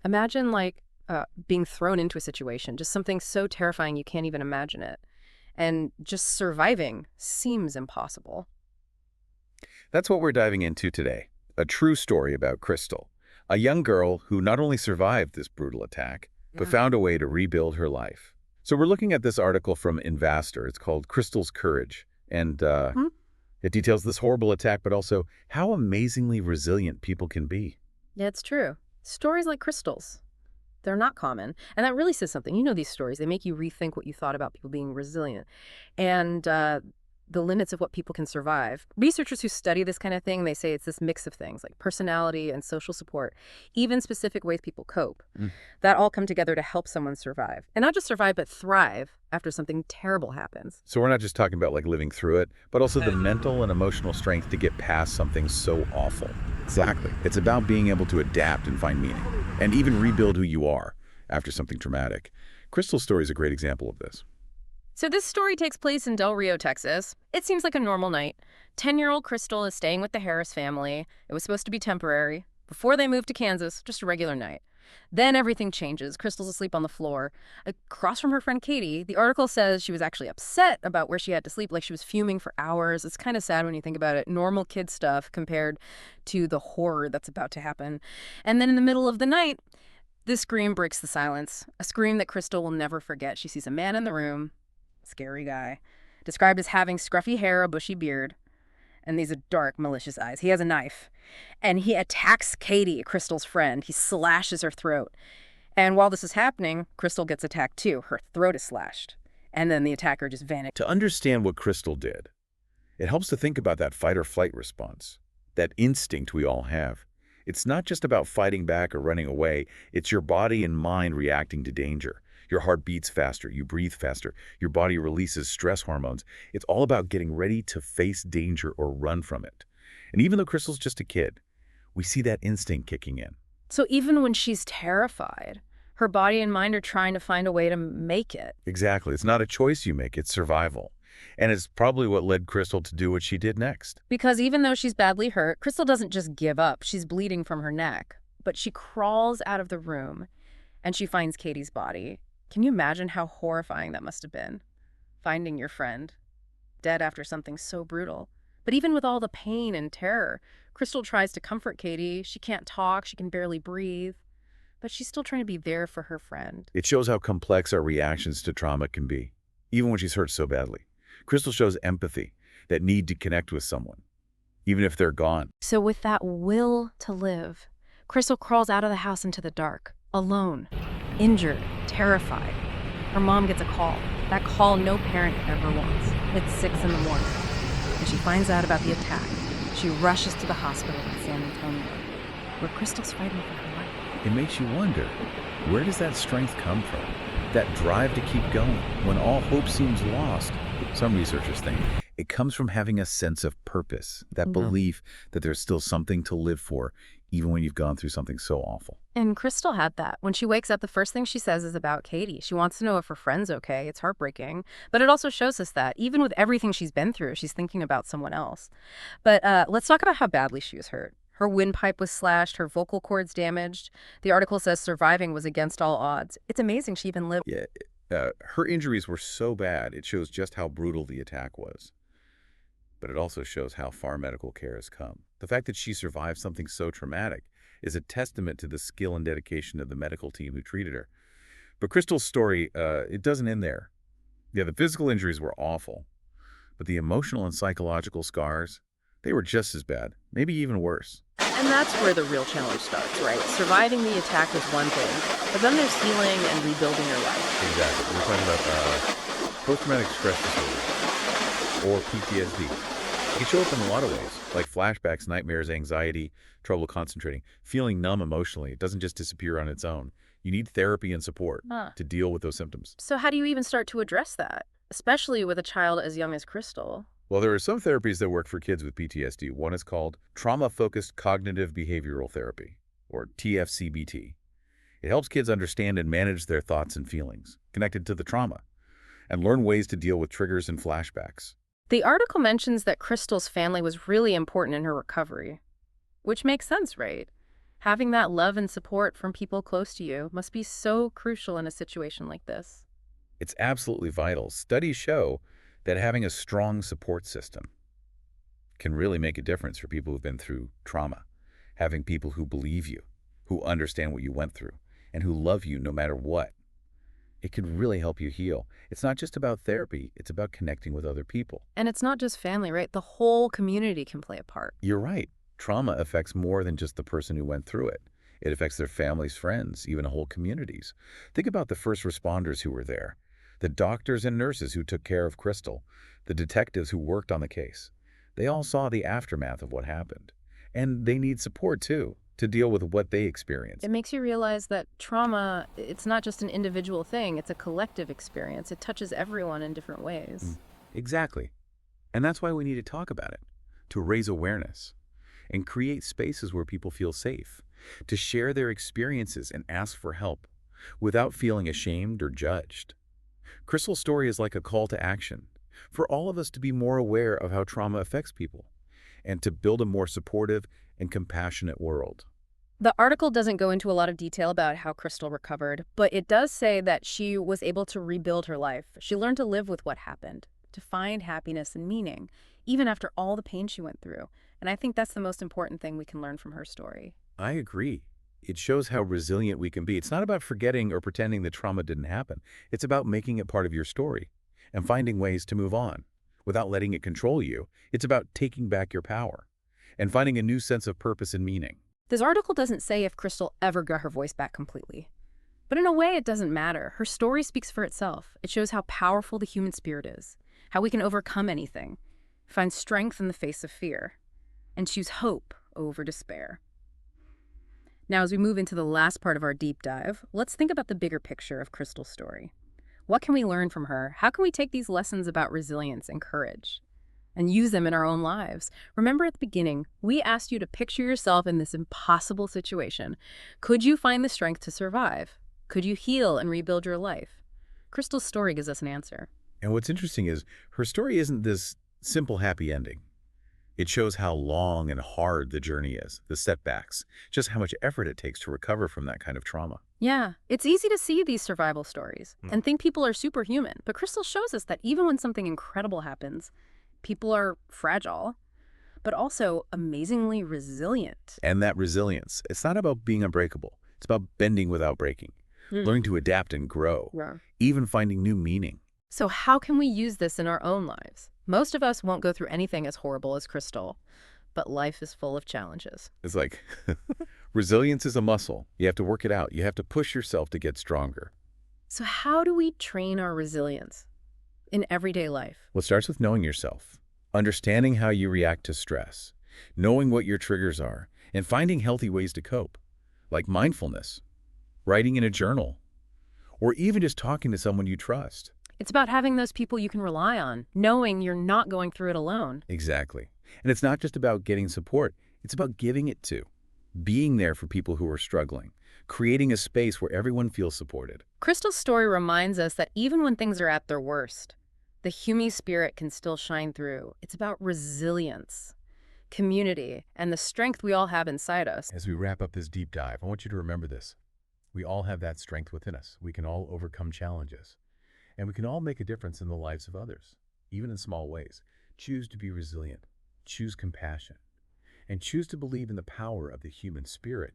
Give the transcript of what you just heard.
Imagine, like, being thrown into a situation, just something so terrifying you can't even imagine it. And just surviving seems impossible. That's what we're diving into today. A true story about Krystal, a young girl who not only survived this brutal attack, but Yeah. found a way to rebuild her life. So we're looking at this article from Investor. It's called Krystal's Courage. And Hmm? it details this horrible attack, but also how amazingly resilient people can be. Yeah, it's true. Stories like crystals, they're not common. And that really says something. You know these stories. They make you rethink what you thought about people being resilient and the limits of what people can survive. Researchers who study this kind of thing, they say it's this mix of things like personality and social support, even specific ways people cope, Mm. that all come together to help someone survive. And not just survive, but thrive after something terrible happens. So we're not just talking about like living through it, but also the mental and emotional strength to get past something so awful. Exactly. It's about being able to adapt and find meaning, and even rebuild who you are after something traumatic. Crystal's story is a great example of this. So this story takes place in Del Rio, Texas. It seems like a normal night. 10-year-old Crystal is staying with the Harris family. It was supposed to be temporary. Before they moved to Kansas, just a regular night. Then everything changes. Crystal's asleep on the floor. Across from her friend Katie, the article says she was actually upset about where she had to sleep, like she was fuming for hours. It's kind of sad when you think about it. Normal kid stuff compared to the horror that's about to happen. And then in the middle of the night, this scream breaks the silence. A scream that Crystal will never forget. She sees a man in the room. Scary guy. Described as having scruffy hair, a bushy beard, and these dark, malicious eyes. He has a knife, and he attacks Katie, Crystal's friend. He slashes her throat. And while this is happening, Crystal gets attacked too. Her throat is slashed. And then the attacker just vanished. To understand what Crystal did, it helps to think about that fight or flight response, that instinct we all have. It's not just about fighting back or running away. It's your body and mind reacting to danger. Your heart beats faster, you breathe faster, your body releases stress hormones. It's all about getting ready to face danger or run from it. And even though Crystal's just a kid, we see that instinct kicking in. So even when she's terrified, her body and mind are trying to find a way to make it. Exactly. It's not a choice you make, it's survival. And it's probably what led Crystal to do what she did next. Because even though she's badly hurt, Crystal doesn't just give up. She's bleeding from her neck. But she crawls out of the room and she finds Katie's body. Can you imagine how horrifying that must have been? Finding your friend dead after something so brutal. But even with all the pain and terror, Crystal tries to comfort Katie. She can't talk, she can barely breathe, but she's still trying to be there for her friend. It shows how complex our reactions to trauma can be, even when she's hurt so badly. Crystal shows empathy, that need to connect with someone, even if they're gone. So with that will to live, Crystal crawls out of the house into the dark, alone, injured, terrified. Her mom gets a call. That call no parent ever wants. It's 6 in the morning, and she finds out about the attack. She rushes to the hospital in San Antonio, where Crystal's fighting for her life. It makes you wonder, where does that strength come from? That drive to keep going when all hope seems lost? Some researchers think it comes from having a sense of purpose, that belief that there's still something to live for, even when you've gone through something so awful. And Crystal had that. When she wakes up, the first thing she says is about Katie. She wants to know if her friend's okay. It's heartbreaking. But it also shows us that even with everything she's been through, she's thinking about someone else. But let's talk about how badly she was hurt. Her windpipe was slashed, her vocal cords damaged. The article says surviving was against all odds. It's amazing she even lived. Yeah, her injuries were so bad, it shows just how brutal the attack was. But it also shows how far medical care has come. The fact that she survived something so traumatic is a testament to the skill and dedication of the medical team who treated her. But Crystal's story, it doesn't end there. Yeah, the physical injuries were awful, but the emotional and psychological scars, they were just as bad, maybe even worse. And that's where the real challenge starts, right? Surviving the attack is one thing, but then there's healing and rebuilding your life. Exactly. We're talking about post-traumatic stress disorder, or PTSD. It can show up in a lot of ways, like flashbacks, nightmares, anxiety, trouble concentrating, feeling numb emotionally. It doesn't just disappear on its own. You need therapy and support to deal with those symptoms. So how do you even start to address that, especially with a child as young as Crystal? Well, there are some therapies that work for kids with PTSD. One is called trauma-focused cognitive behavioral therapy, or TFCBT. It helps kids understand and manage their thoughts and feelings connected to the trauma and learn ways to deal with triggers and flashbacks. The article mentions that Crystal's family was really important in her recovery, which makes sense, right? Having that love and support from people close to you must be so crucial in a situation like this. It's absolutely vital. Studies show that having a strong support system can really make a difference for people who've been through trauma. Having people who believe you, who understand what you went through, and who love you no matter what. It can really help you heal. It's not just about therapy, it's about connecting with other people. And it's not just family, right? The whole community can play a part. You're right. Trauma affects more than just the person who went through it. It affects their families, friends, even whole communities. Think about the first responders who were there, the doctors and nurses who took care of Krystal, the detectives who worked on the case. They all saw the aftermath of what happened. And they need support, too, to deal with what they experienced. It makes you realize that trauma, it's not just an individual thing, it's a collective experience. It touches everyone in different ways. Exactly. And that's why we need to talk about it, to raise awareness and create spaces where people feel safe, to share their experiences and ask for help without feeling ashamed or judged. Krystal's story is like a call to action for all of us to be more aware of how trauma affects people and to build a more supportive and compassionate world. The article doesn't go into a lot of detail about how Krystal recovered, but it does say that she was able to rebuild her life. She learned to live with what happened, to find happiness and meaning, even after all the pain she went through. And I think that's the most important thing we can learn from her story. I agree. It shows how resilient we can be. It's not about forgetting or pretending that trauma didn't happen. It's about making it part of your story and finding ways to move on without letting it control you. It's about taking back your power and finding a new sense of purpose and meaning. This article doesn't say if Krystal ever got her voice back completely. But in a way, it doesn't matter. Her story speaks for itself. It shows how powerful the human spirit is, how we can overcome anything, find strength in the face of fear, and choose hope over despair. Now, as we move into the last part of our deep dive, let's think about the bigger picture of Krystal's story. What can we learn from her? How can we take these lessons about resilience and courage and use them in our own lives? Remember at the beginning, we asked you to picture yourself in this impossible situation. Could you find the strength to survive? Could you heal and rebuild your life? Krystal's story gives us an answer. And what's interesting is her story isn't this simple happy ending. It shows how long and hard the journey is, the setbacks, just how much effort it takes to recover from that kind of trauma. Yeah, it's easy to see these survival stories and think people are superhuman, but Krystal shows us that even when something incredible happens, people are fragile, but also amazingly resilient. And that resilience, it's not about being unbreakable. It's about bending without breaking, learning to adapt and grow, Yeah. even finding new meaning. So how can we use this in our own lives? Most of us won't go through anything as horrible as Krystal, but life is full of challenges. It's like resilience is a muscle. You have to work it out. You have to push yourself to get stronger. So how do we train our resilience in everyday life? Well, it starts with knowing yourself, understanding how you react to stress, knowing what your triggers are, and finding healthy ways to cope, like mindfulness, writing in a journal, or even just talking to someone you trust. It's about having those people you can rely on, knowing you're not going through it alone. Exactly. And it's not just about getting support. It's about giving it to, being there for people who are struggling, creating a space where everyone feels supported. Krystal's story reminds us that even when things are at their worst, the human spirit can still shine through. It's about resilience, community, and the strength we all have inside us. As we wrap up this deep dive, I want you to remember this. We all have that strength within us. We can all overcome challenges. And we can all make a difference in the lives of others, even in small ways. Choose to be resilient, choose compassion, and choose to believe in the power of the human spirit.